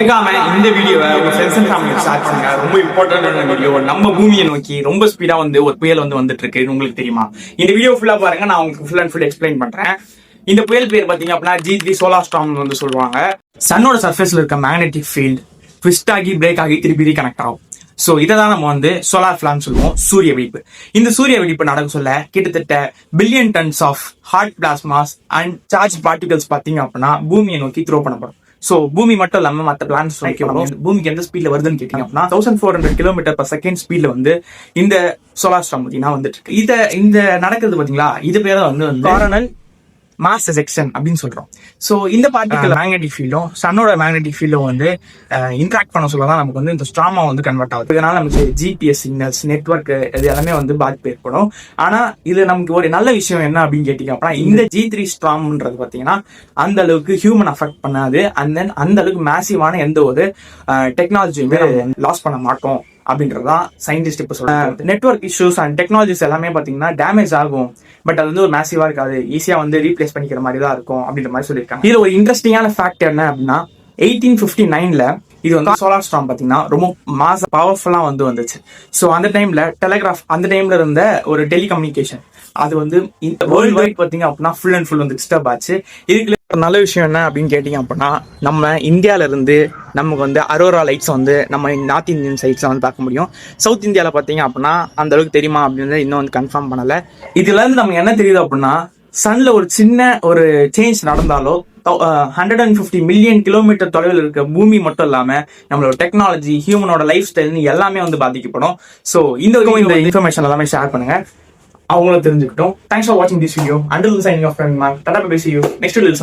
இந்த வீடியோவை உங்க ஃப்ரெண்ட்ஸ் அண்ட் ஃபேமிலி ஷேர் பண்ணுங்க. ரொம்ப இம்பார்ட்டன்டான வீடியோ. நம்ம பூமியை நோக்கி ரொம்ப ஸ்பீடா ஒரு புயல் வந்துட்டு இருக்கு. உங்களுக்கு தெரியுமா? இந்த வீடியோ ஃபுல்லா பாருங்க. நான் உங்களுக்கு ஃபுல் அண்ட் ஃபுல் எக்ஸ்பிளைன் பண்றேன். இந்த புயல் பேர் பாத்தீங்க அப்படின்னா G3 சோலார் ஸ்டார்ம் சொல்லுவாங்க. சன்னோட சர்ஃபேஸ்ல இருக்க மேக்னெட்டிக் ஃபீல்ட் ட்விஸ்ட் ஆகி பிரேக் ஆகி திருப்பி கனெக்ட் ஆகும். சோ இததான் நம்ம சோலார் ஃபிளான்னு சொல்லுவோம், சூரிய வெடிப்பு. இந்த சூரிய வெடிப்பு நடக்க சொல்ல கிட்டத்தட்ட billion tons of hot plasmas and charge particles பாத்தீங்க அப்படின்னா பூமியை நோக்கி த்ரோ பண்ணப்படும். சோ பூமி மட்டும் இல்லாம மத்த பிளானட்ஸ் பூமிக்கு எந்த ஸ்பீட்ல வருதுன்னு கேட்டீங்க அப்படின்னா 1400 km/s ஸ்பீட்ல இந்த சோலார் ஸ்டார்ம் பாத்தீங்கன்னா வந்துட்டு இருக்கு. இந்த நடக்கிறது பாத்தீங்களா, இது பேர் தான் காரணல் மாஸ் எஜெக்ஷன் அப்படின்னு சொல்றோம். சோ இந்த பார்ட்டிகல் மேக்னெட்டிக் ஃபீல்டும் சன்னோட மேக்னெட்டிக் ஃபீல்டும் இன்ட்ராக்ட் பண்ண சொல்லதான் நமக்கு இந்த ஸ்டார்மா கன்வெர்ட் ஆகுது. இதனால நமக்கு ஜிபிஎஸ் சிக்னல்ஸ், நெட்வொர்க் இது எல்லாமே பாதிப்பு ஏற்படும். ஆனா இது நமக்கு ஒரு நல்ல விஷயம் என்ன அப்படின்னு கேட்டீங்க அப்படின்னா, இந்த G3 ஸ்டார்ம்ன்றது பாத்தீங்கன்னா அந்த அளவுக்கு ஹியூமன் அஃபெக்ட் பண்ணாது. அண்ட் தென் அந்த அளவுக்கு மேசிவான எந்த ஒரு டெக்னாலஜியுமே லாஸ் பண்ண மாட்டோம் அப்படின்றதான் சயின்டிஸ்ட் இப்ப சொல்றாங்க. நெட்வொர்க் இஷ்யூஸ் அண்ட் டெக்னாலஜிஸ் எல்லாமே பாத்தீங்கன்னா டேமேஜ் ஆகும். பட் அது ஒரு மேசிவா இருக்காது, ஈஸியா ரீப்ளேஸ் பண்ணிக்கிற மாதிரி தான் இருக்கும் அப்படின்ற மாதிரி சொல்லியிருக்காங்க. இதுல ஒரு இன்ட்ரெஸ்டிங்கான ஃபேக்ட் என்ன அப்படின்னா, 1859ல இது சோலார் ஸ்டார்ம் பாத்தீங்கன்னா ரொம்ப பவர்ஃபுல்லா வந்துச்சு. சோ அந்த டைம்ல டெலிகிராஃப், அந்த டைம்ல இருந்த ஒரு டெலிகம்யூனிகேஷன் அது இந்த வேர்ல்ட் வைட் பாத்தீங்க அப்படின்னா ஃபுல் அண்ட் ஃபுல் டிஸ்டர்ப் ஆச்சு. இதுக்கு நல்ல விஷயம் என்ன அப்படின்னு கேட்டீங்க அப்படின்னா, நம்ம இந்தியால இருந்து நமக்கு அரோரா லைட்ஸ் நம்ம நார்த் இந்தியன் சைட்ஸ்ல பார்க்க முடியும். சவுத் இந்தியால பாத்தீங்க அப்படின்னா அந்த அளவுக்கு தெரியுமா அப்படின்னு இன்னும் கன்ஃபார்ம் பண்ணல. இதுல இருந்து நமக்கு என்ன தெரியுது அப்படின்னா, சன்ல ஒரு சின்ன ஒரு சேஞ்ச் நடந்தாலோ 150 மில்லியன் கிலோமீட்டர் தொலைவில் இருக்க பூமி மட்டும் இல்லாம நம்மளோட டெக்னாலஜி, ஹியூமனோட லைஃப் ஸ்டைல் எல்லாமே பாதிக்கப்படும். சோ இந்த இன்ஃபர்மேஷன் எல்லாமே ஷேர் பண்ணுங்க, அவங்களும் தெரிஞ்சுக்கிட்டோம். தேங்க்ஸ் ஃபார் வாட்சிங் this video. Until signing off. Tata bye bye, see you next video.